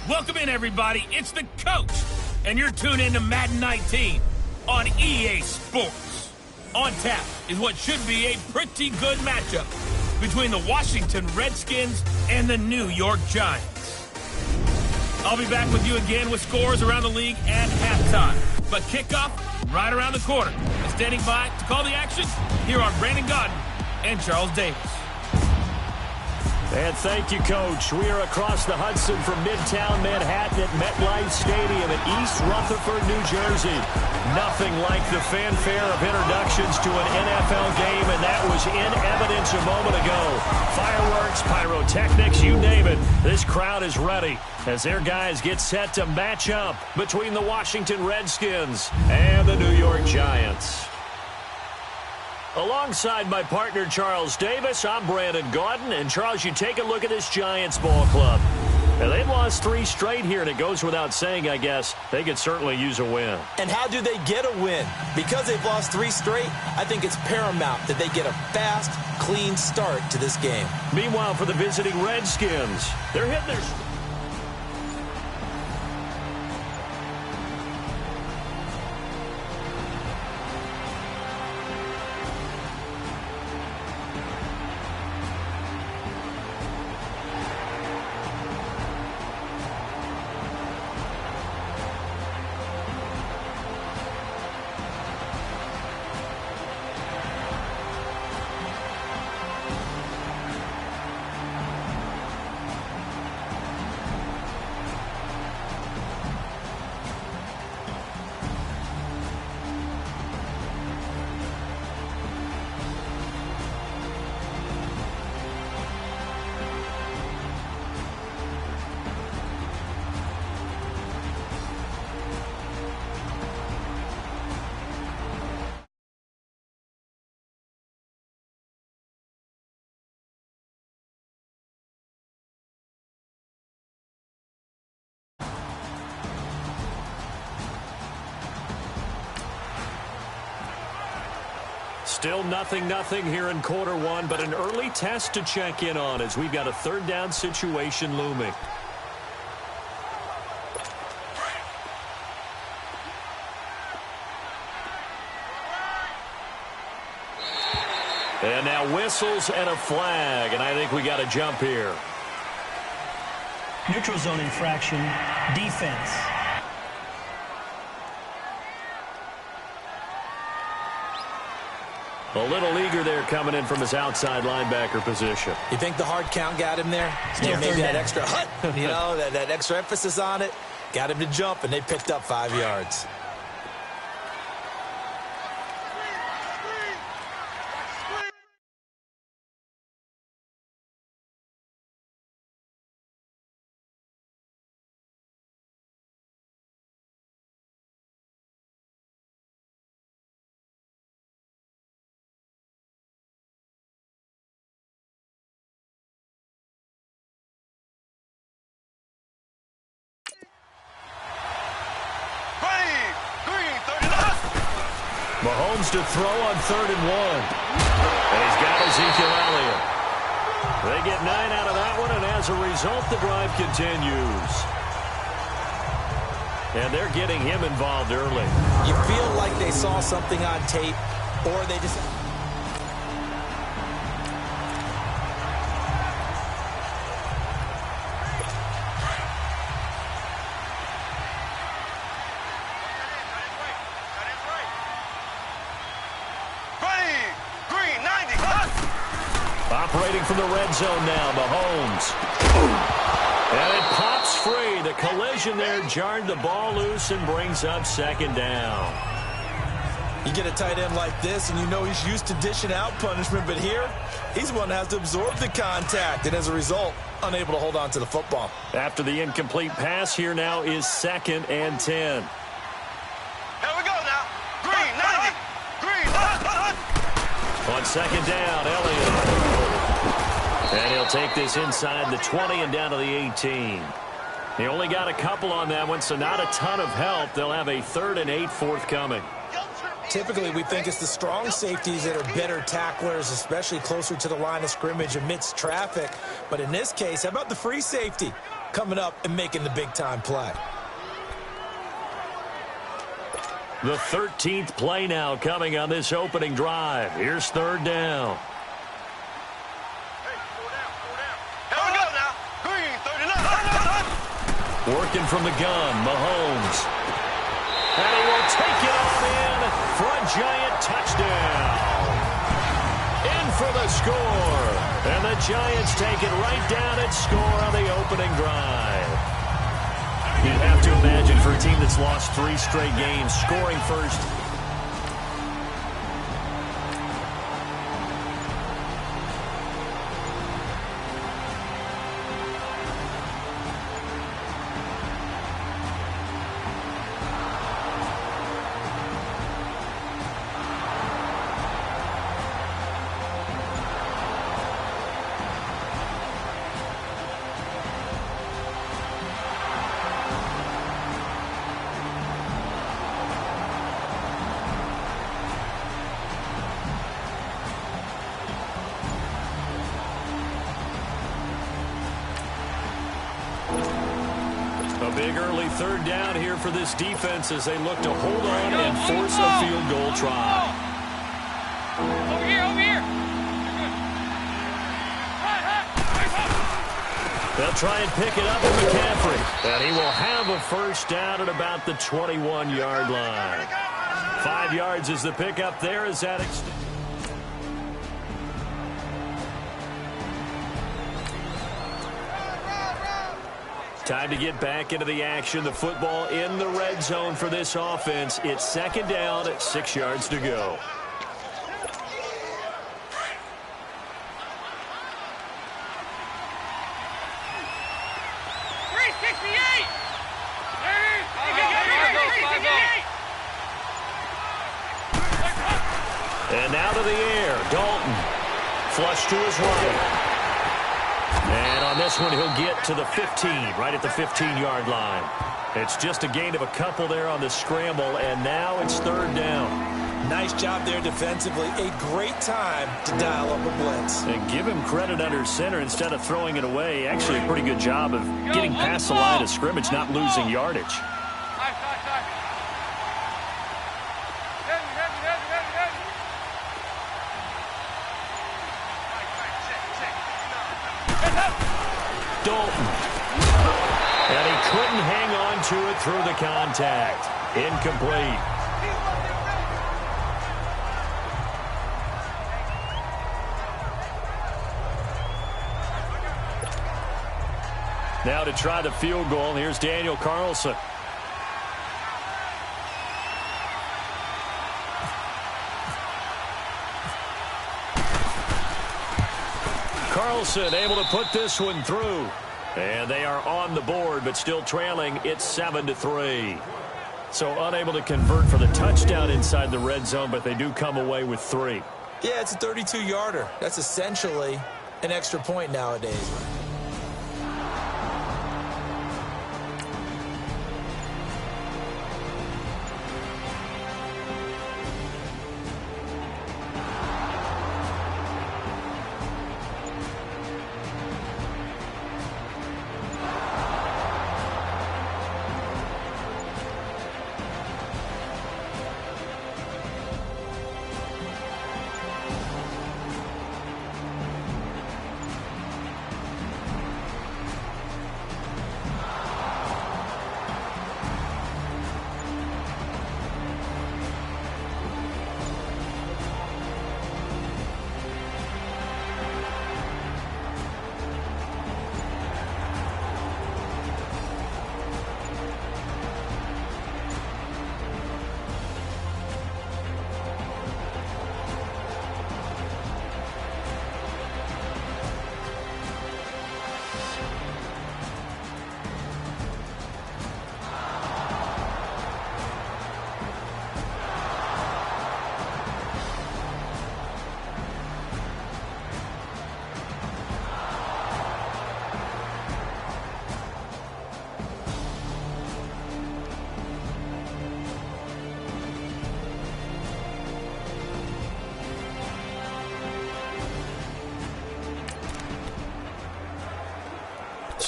Welcome in, everybody. It's the coach, and you're tuned in to Madden 19 on EA Sports. On tap is what should be a pretty good matchup between the Washington Redskins and the New York Giants. I'll be back with you again with scores around the league at halftime. But kickoff right around the corner. And standing by to call the action, here are Brandon Gaudin and Charles Davis. And thank you, Coach. We are across the Hudson from Midtown Manhattan at MetLife Stadium in East Rutherford, New Jersey. Nothing like the fanfare of introductions to an NFL game, and that was in evidence a moment ago. Fireworks, pyrotechnics, you name it. This crowd is ready as their guys get set to match up between the Washington Redskins and the New York Giants. Alongside my partner, Charles Davis, I'm Brandon Gaudin. And, Charles, you take a look at this Giants ball club. Now, they've lost 3 straight here, and it goes without saying, I guess, they could certainly use a win. And how do they get a win? Because they've lost 3 straight, I think it's paramount that they get a fast, clean start to this game. Meanwhile, for the visiting Redskins, they're hitting their... Still nothing here in quarter one, but an early test to check in on as we've got a third down situation looming. And now whistles and a flag, and I think we got a jump here. Neutral zone infraction, defense. A little eager there coming in from his outside linebacker position. You think the hard count got him there? Yeah, maybe that extra that extra emphasis on it got him to jump, and they picked up 5 yards. Mahomes to throw on 3rd and 1. And he's got Ezekiel Elliott. They get 9 out of that one, and as a result, the drive continues. And they're getting him involved early. You feel like they saw something on tape, or they just... Operating from the red zone now, Mahomes. And it pops free. The collision there jarred the ball loose and brings up 2nd down. You get a tight end like this, and you know he's used to dishing out punishment, but here, he's the one that has to absorb the contact, and as a result, unable to hold on to the football. After the incomplete pass, here now is 2nd and 10. Here we go now. Green, 90. Green. On 2nd down, Elliott. And he'll take this inside the 20 and down to the 18. He only got a couple on that one, so not a ton of help. They'll have a 3rd and 8 forthcoming. Typically, we think it's the strong safeties that are better tacklers, especially closer to the line of scrimmage amidst traffic. But in this case, how about the free safety? coming up and making the big-time play. The 13th play now coming on this opening drive. Here's third down. Here we go now. Green, 39. Working from the gun, Mahomes. And he will take it on in for a giant touchdown. In for the score. And the Giants take it right down and score on the opening drive. You have to imagine for a team that's lost 3 straight games, scoring first. A big early third down here for this defense as they look to hold on and force a field goal try. Over here. They'll try and pick it up with McCaffrey. And he will have a first down at about the 21-yard line. 5 yards is the pickup there as that extends. Time to get back into the action. The football in the red zone for this offense. It's second down at 6 yards to go. And now to the air. Dalton. Flush to his right. And on this one, he'll get to the 15, right at the 15-yard line. It's just a gain of a couple there on the scramble, and now it's third down. Nice job there defensively. A great time to dial up a blitz. And give him credit under center instead of throwing it away. Actually, a pretty good job of getting past the line of scrimmage, not losing yardage. Dalton. And he couldn't hang on to it through the contact. Incomplete. Now to try the field goal, here's Daniel Carlson. Carlson able to put this one through. And they are on the board, but still trailing. It's 7-3. So unable to convert for the touchdown inside the red zone, but they do come away with 3. Yeah, it's a 32-yarder. That's essentially an extra point nowadays.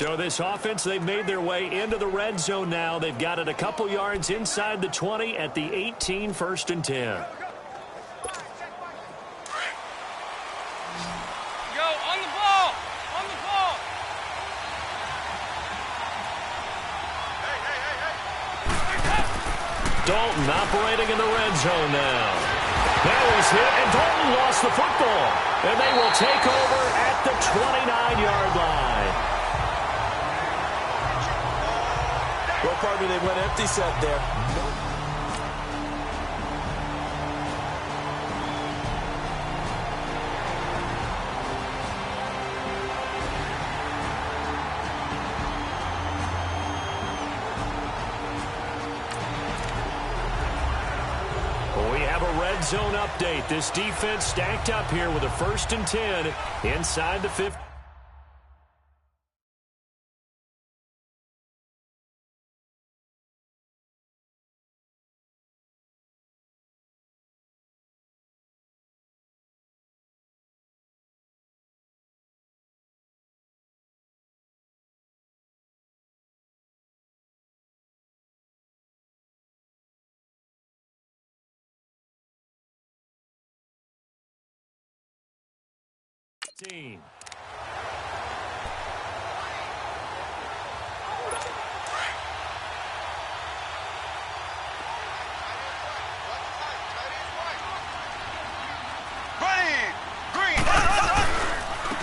So this offense, they've made their way into the red zone now. They've got it a couple yards inside the 20 at the 18, 1st and 10. Dalton operating in the red zone now. That was hit, and Dalton lost the football. And they will take over at the 29-yard line. Well, pardon me, they went empty set there. Zone update. This defense stacked up here with a 1st and 10 inside the 50.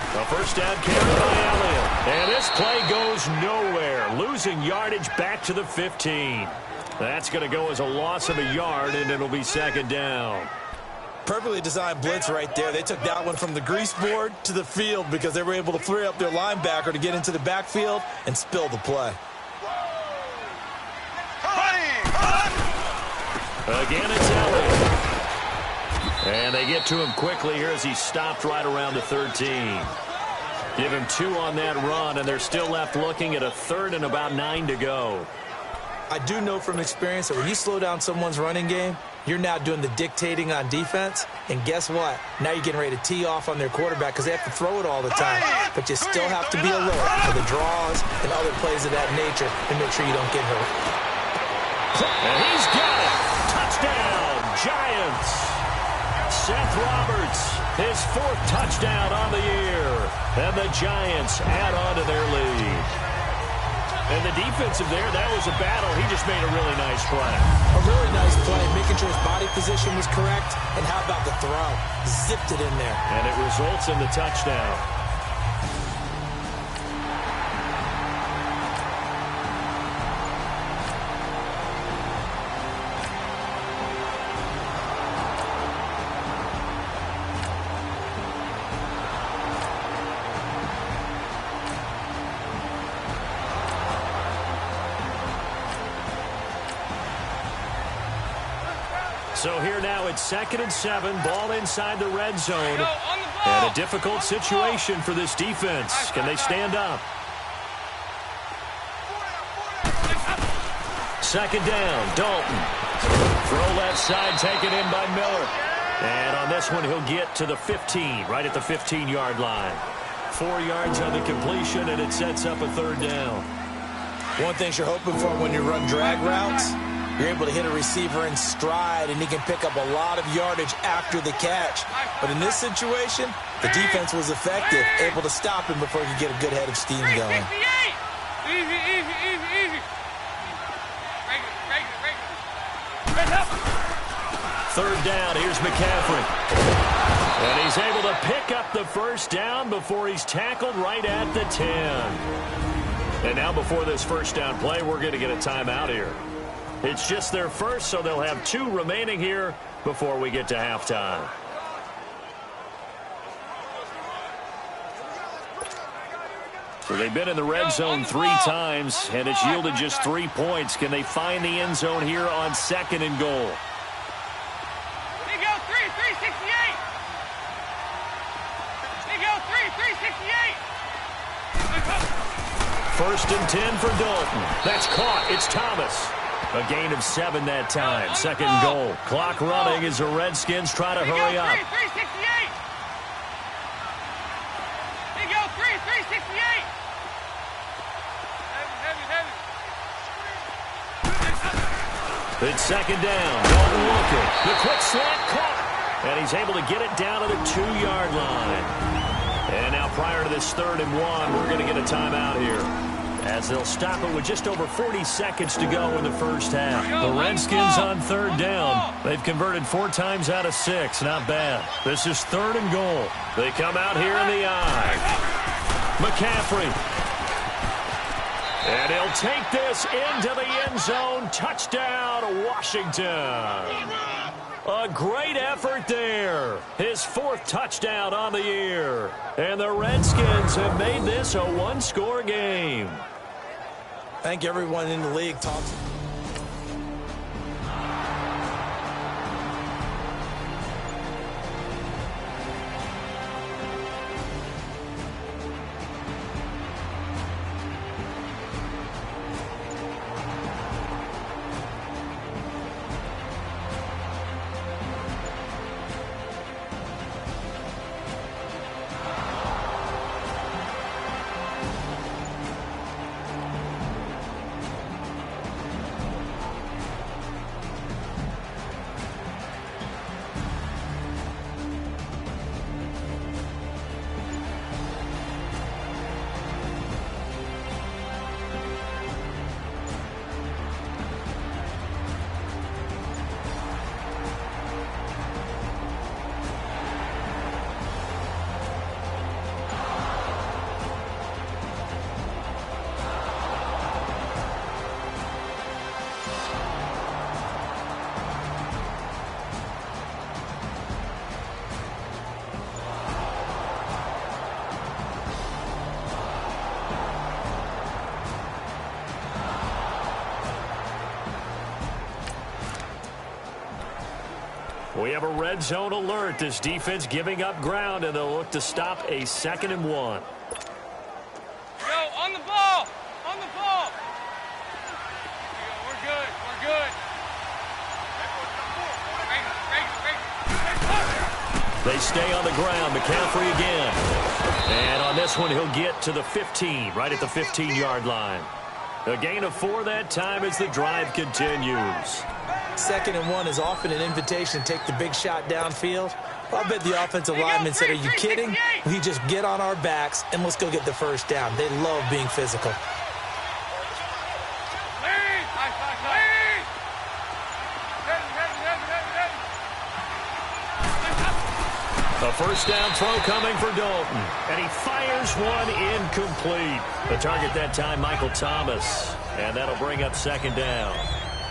A first down carry by Elliott. And this play goes nowhere. Losing yardage back to the 15. That's going to go as a loss of a yard, and it'll be 2nd down. Perfectly designed blitz right there. They took that one from the grease board to the field because they were able to free up their linebacker to get into the backfield and spill the play. Again, it's Elliott. And they get to him quickly here as he stopped right around the 13. Give him 2 on that run, and they're still left looking at a 3rd and about 9 to go. I do know from experience that when you slow down someone's running game, you're now doing the dictating on defense. And guess what? Now you're getting ready to tee off on their quarterback because they have to throw it all the time. But you still have to be alert for the draws and other plays of that nature to make sure you don't get hurt. And he's got it. Touchdown, Giants. Seth Roberts, his 4th touchdown on the year. And the Giants add on to their lead. And the defensive there, that was a battle. He just made a really nice play. A really nice play, making sure his body position was correct. And how about the throw? Zipped it in there. And it results in the touchdown. So here now it's 2nd and 7, ball inside the red zone. And a difficult situation for this defense. Can they stand up? 2nd down, Dalton. Throw left side taken in by Miller. And on this one, he'll get to the 15, right at the 15-yard line. 4 yards on the completion, and it sets up a 3rd down. One thing you're hoping for when you run drag routes, you're able to hit a receiver in stride, and he can pick up a lot of yardage after the catch. But in this situation, the defense was effective, able to stop him before he could get a good head of steam going. Third down, here's McCaffrey. And he's able to pick up the first down before he's tackled right at the 10. And now before this first down play, we're going to get a timeout here. It's just their first, so they'll have 2 remaining here before we get to halftime. So they've been in the red zone 3 times, and it's yielded just 3 points. Can they find the end zone here on 2nd and goal? They go 368. They go 368. 1st and 10 for Dalton. That's caught. It's Thomas. A gain of 7 that time. 2nd and goal. Clock running as the Redskins try to hurry up. 368. They go 368. It's second down. Dalton looking. The quick slant caught. And he's able to get it down to the 2-yard line. And now prior to this 3rd and 1, we're going to get a timeout here, as they'll stop it with just over 40 seconds to go in the first half. The Redskins on 3rd down. They've converted 4 times out of 6. Not bad. This is 3rd and goal. They come out here in the I. McCaffrey. And he'll take this into the end zone. Touchdown, Washington. A great effort there. His 4th touchdown on the year. And the Redskins have made this a 1-score game. I think everyone in the league talks. We have a red zone alert. This defense giving up ground, and they'll look to stop a 2nd and 1. Go, on the ball! On the ball! We're good. We're good. They stay on the ground. McCaffrey again. And on this one, he'll get to the 15, right at the 15-yard line. A gain of 4 that time as the drive continues. 2nd and 1 is often an invitation to take the big shot downfield. I bet the offensive lineman said, are you kidding? We just get on our backs and let's go get the first down. They love being physical. A first down throw coming for Dalton. And he fires one incomplete. The target that time, Michael Thomas. And that'll bring up 2nd down.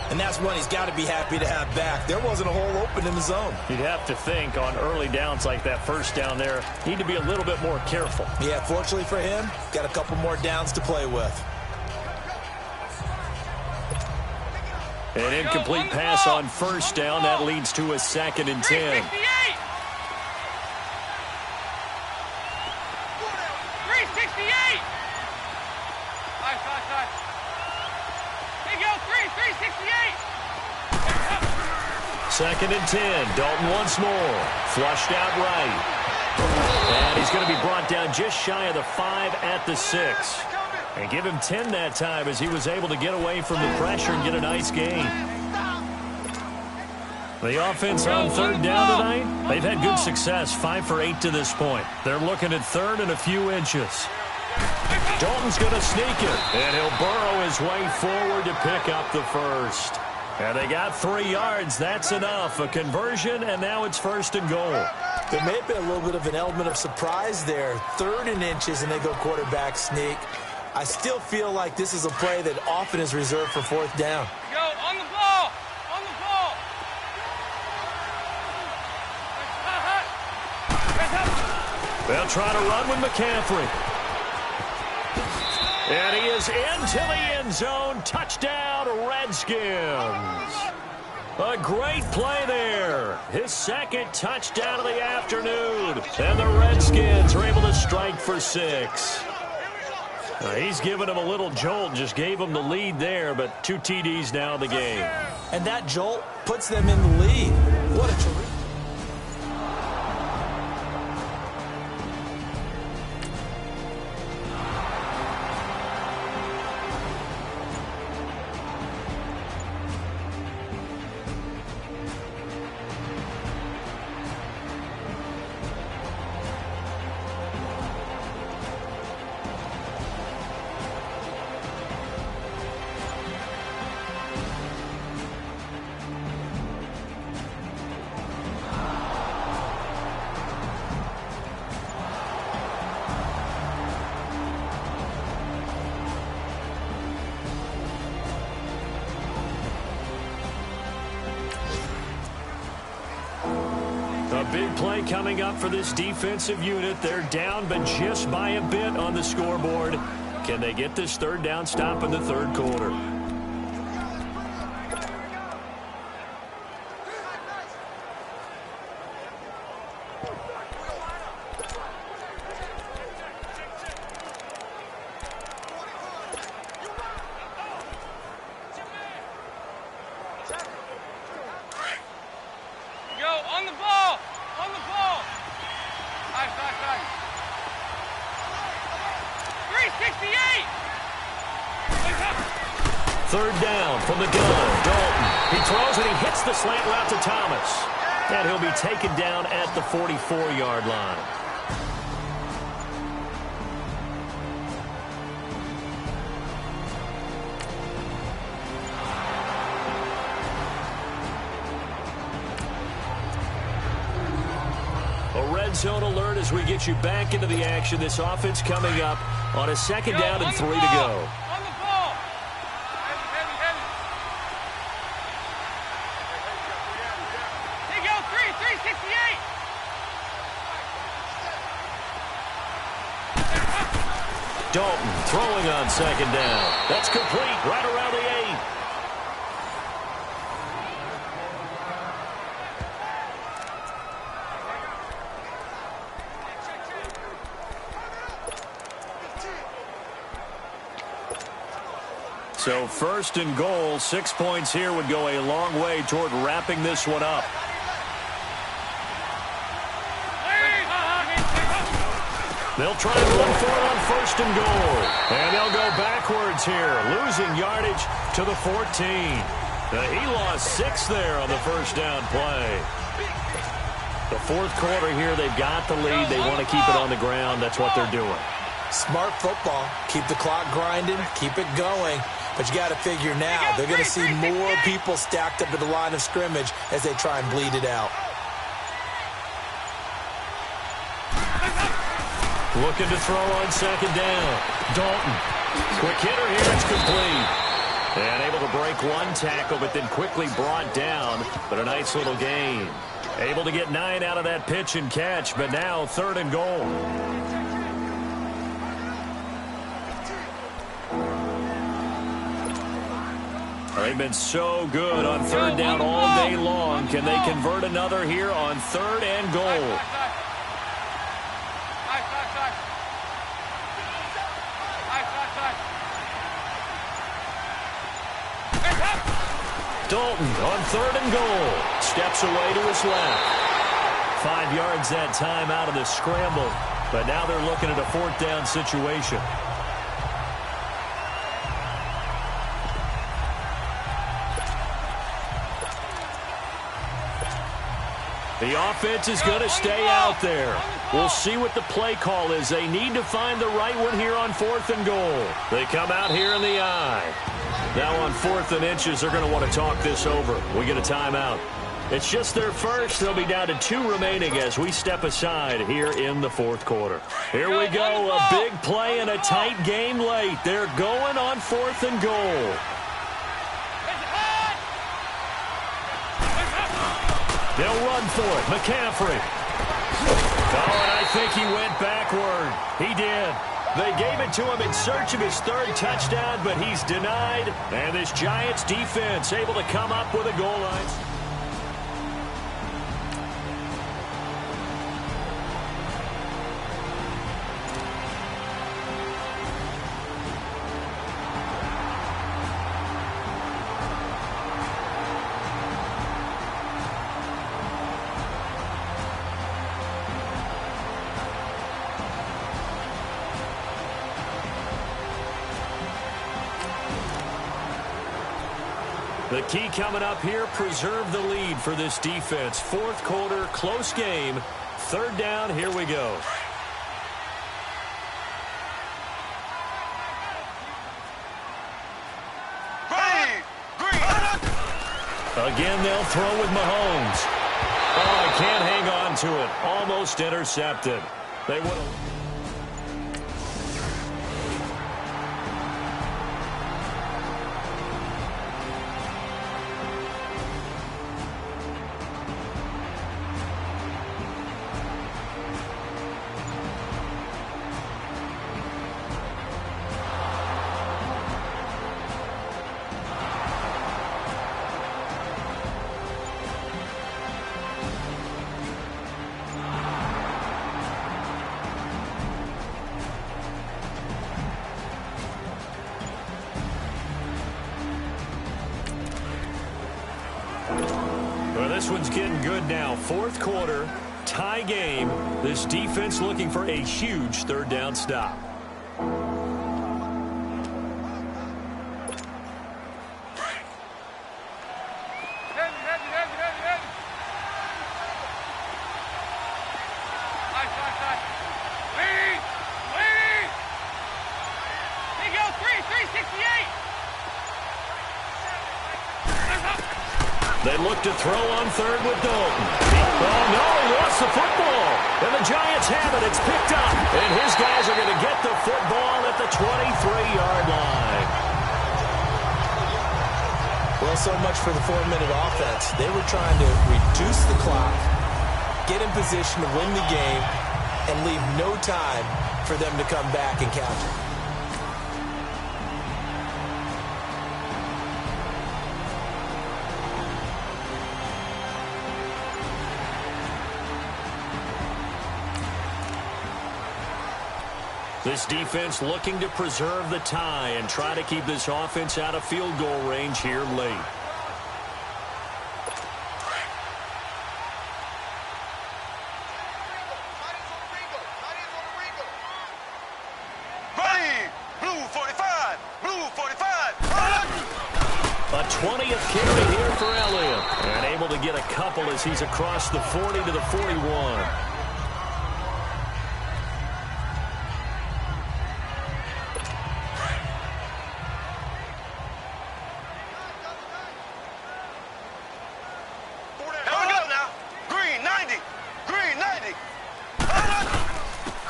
And that's one he's got to be happy to have back. There wasn't a hole open in the zone. You'd have to think on early downs like that first down there, need to be a little bit more careful. Yeah, fortunately for him, got a couple more downs to play with. An incomplete pass on first down. That leads to a 2nd and 10. 368! Second and 10. Dalton once more. Flushed out right. And he's going to be brought down just shy of the 5 at the 6. And give him 10 that time as he was able to get away from the pressure and get a nice gain. The offense on 3rd down tonight, they've had good success, 5 for 8 to this point. They're looking at 3rd and a few inches. Dalton's going to sneak it, and he'll burrow his way forward to pick up the first. And they got 3 yards. That's enough. A conversion, and now it's 1st and goal. There may have been a little bit of an element of surprise there. 3rd and inches, and they go quarterback sneak. I still feel like this is a play that often is reserved for 4th down. Go, on the ball! On the ball! They'll try to run with McCaffrey. And he is into the end zone. Touchdown, Redskins. A great play there. His 2nd touchdown of the afternoon. And the Redskins are able to strike for 6. He's given him a little jolt, just gave him the lead there, but 2 TDs now in the game. And that jolt puts them in the lead. What a terrific. big play coming up for this defensive unit. They're down, but just by a bit on the scoreboard. Can they get this third down stop in the third quarter? On the ball! On the ball! Nice. 368! Third down from the gun. Dalton. He throws and he hits the slant route to Thomas. And he'll be taken down at the 44-yard line. A red zone alert as we get you back into the action. This offense coming up on a second down and 3 to go. On the ball! Heavy. Here you go, 368! Dalton throwing on second down. That's complete right around the 8. So first and goal, 6 points here would go a long way toward wrapping this one up. They'll try and run for it on first and goal. And they'll go backwards here, losing yardage to the 14. He lost 6 there on the first down play. The fourth quarter here, they've got the lead. They want to keep it on the ground. That's what they're doing. Smart football. Keep the clock grinding. Keep it going. But you got to figure now, they're going to see more people stacked up at the line of scrimmage as they try and bleed it out. Looking to throw on second down. Dalton. Quick hitter here. It's complete. And able to break one tackle, but then quickly brought down. But a nice little gain. Able to get 9 out of that pitch and catch, but now third and goal. They've been so good on third down all day long. Can they convert another here on third and goal? Dalton on third and goal. Steps away to his left. 5 yards that time out of the scramble. But now they're looking at a fourth down situation. The offense is going to stay out there. We'll see what the play call is. They need to find the right one here on fourth and goal. They come out here in the eye. Now on 4th and inches, they're going to want to talk this over. We get a timeout. It's just their first. They'll be down to 2 remaining as we step aside here in the fourth quarter. Here we go. A big play and a tight game late. They're going on 4th and goal. They'll run for it. McCaffrey. Oh, and I think he went backward. He did. They gave it to him in search of his 3rd touchdown, but he's denied. And this Giants defense able to come up with a goal line. The key coming up here, preserve the lead for this defense. Fourth quarter, close game. Third down, here we go. Again, they'll throw with Mahomes. Oh, he can't hang on to it. Almost intercepted. They would have... Well, this one's getting good now. Fourth quarter, tie game. This defense looking for a huge third down stop. They look to throw on third with Dalton. Oh, no, he lost the football. And the Giants have it. It's picked up. And his guys are going to get the football at the 23-yard line. Well, so much for the 4-minute offense. They were trying to reduce the clock, get in position to win the game, and leave no time for them to come back and counter. This defense looking to preserve the tie and try to keep this offense out of field goal range here late. Blue 45. Blue 45. A 20th carry here for Elliott. And able to get a couple as he's across the 40 to the 41.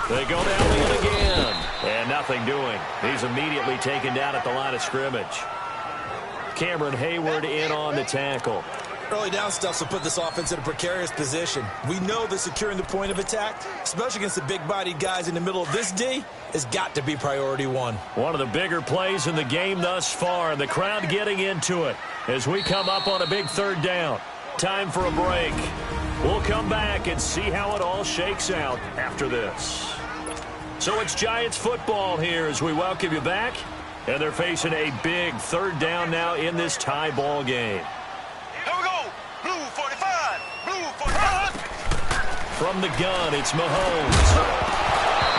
They go to Elliott again. And nothing doing. He's immediately taken down at the line of scrimmage. Cameron Hayward in on the tackle. Early down stuff will put this offense in a precarious position. We know that securing the point of attack, especially against the big-bodied guys in the middle of this D, has got to be priority one. One of the bigger plays in the game thus far, and the crowd getting into it as we come up on a big third down. Time for a break. We'll come back and see how it all shakes out after this. So it's Giants football here as we welcome you back. And they're facing a big third down now in this tie ball game. Here we go. Blue 45. Blue 45. From the gun, it's Mahomes.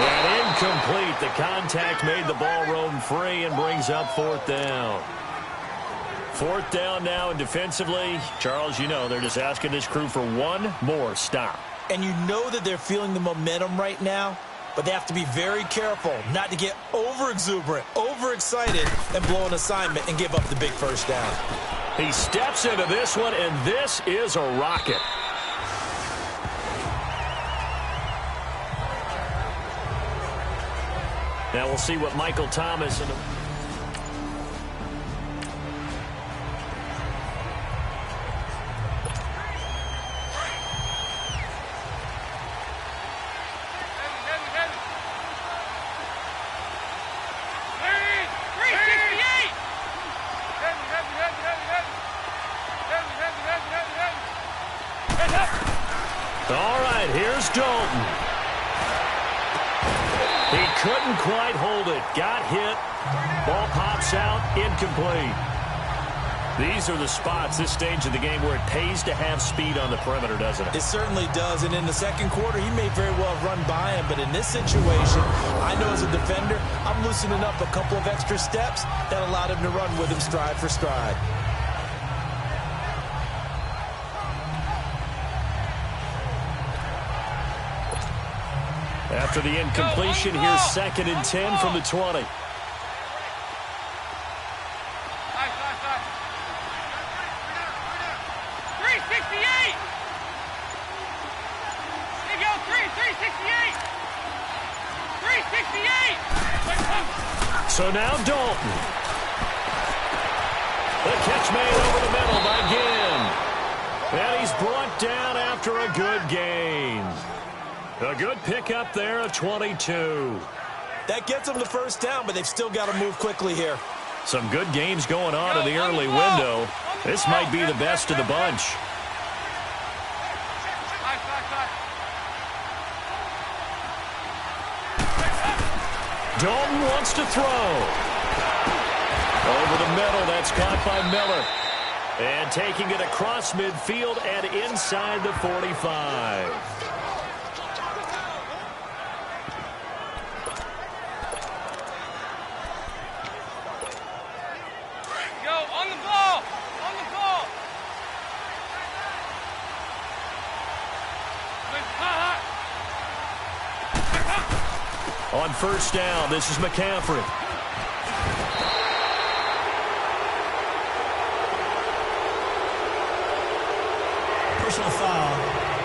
And incomplete. The contact made the ball roam free and brings up fourth down. Fourth down now, and defensively, Charles, you know, they're just asking this crew for one more stop. And you know that they're feeling the momentum right now, but they have to be very careful not to get over-exuberant, overexcited, and blow an assignment and give up the big first down. He steps into this one, and this is a rocket. Now we'll see what Michael Thomas and all right, here's Dalton. He couldn't quite hold it. Got hit. Ball pops out. Incomplete. These are the spots, this stage of the game, where it pays to have speed on the perimeter, doesn't it? It certainly does. And in the second quarter, he may very well have run by him. But in this situation, I know as a defender, I'm loosening up a couple of extra steps that allowed him to run with him stride for stride. After the incompletion, here's 2nd and 10 from the 20. 368. There you go, 368. 368. So now Dalton. The catch made over the middle by Ginn. And he's brought down after a good gain. A good pickup there at 22. That gets them the first down, but they've still got to move quickly here. Some good games going on in the early window. This might be the best of the bunch. Dalton wants to throw. Over the middle, that's caught by Miller. And taking it across midfield and inside the 45. On first down, this is McCaffrey. Personal foul,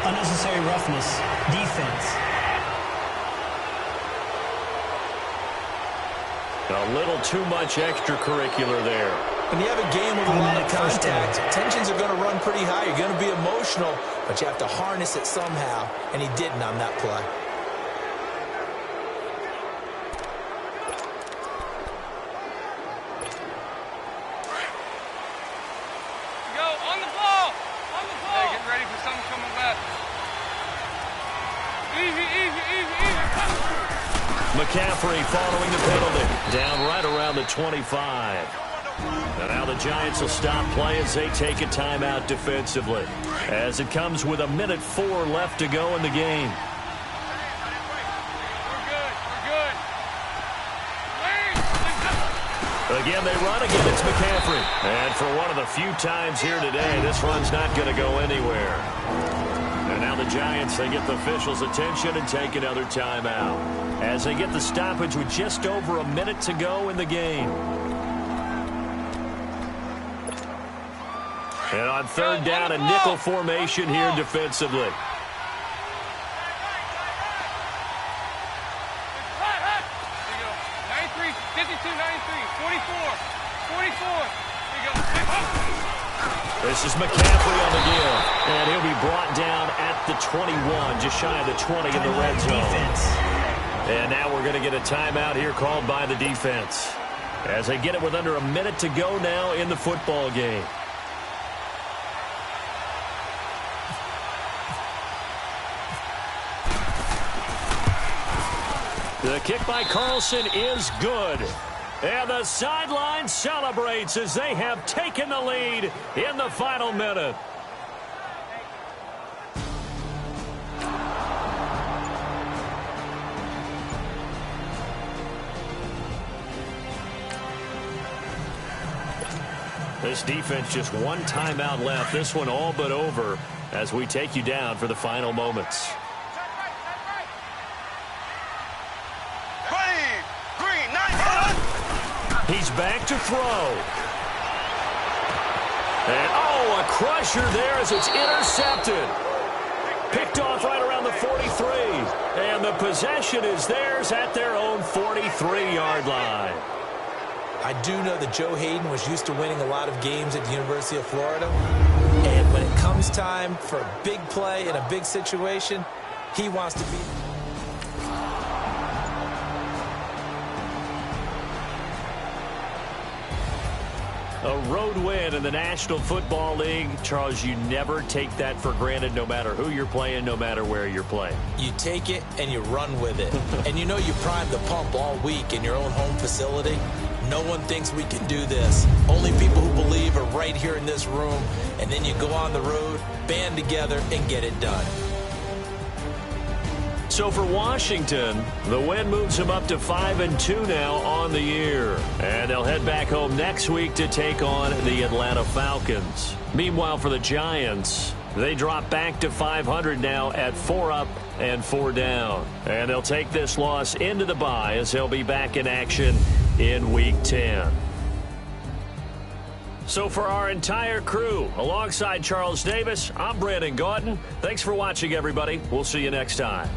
unnecessary roughness, defense. A little too much extracurricular there. When you have a game with a lot of contact, tensions are going to run pretty high. You're going to be emotional, but you have to harness it somehow, and he didn't on that play. McCaffrey following the penalty. Down right around the 25. And now the Giants will stop play as they take a timeout defensively. As it comes with 1:04 left to go in the game. Again, they run again. It's McCaffrey. And for one of the few times here today, this run's not going to go anywhere. And now the Giants, they get the officials' attention and take another timeout as they get the stoppage with just over a minute to go in the game. And on third down, a nickel formation here defensively. This is McCaffrey on the give, and he'll be brought down at the 21, just shy of the 20 in the red zone. Defense. And now we're going to get a timeout here called by the defense as they get it with under a minute to go now in the football game. The kick by Carlson is good. And the sideline celebrates as they have taken the lead in the final minute. This defense just one timeout left. This one all but over as we take you down for the final moments. He's back to throw. And, a crusher there as it's intercepted. Picked off right around the 43. And the possession is theirs at their own 43-yard line. I do know that Joe Hayden was used to winning a lot of games at the University of Florida. And when it comes time for a big play in a big situation, he wants to be... A road win in the National Football League. Charles, you never take that for granted no matter who you're playing, no matter where you're playing. You take it and you run with it. And you know you primed the pump all week in your own home facility. No one thinks we can do this. Only people who believe are right here in this room. And then you go on the road, band together, and get it done. So for Washington, the win moves them up to 5-2 now on the year. And they'll head back home next week to take on the Atlanta Falcons. Meanwhile, for the Giants, they drop back to 500 now at 4 up and 4 down. And they'll take this loss into the bye as they'll be back in action in Week 10. So for our entire crew, alongside Charles Davis, I'm Brandon Gaudin. Thanks for watching, everybody. We'll see you next time.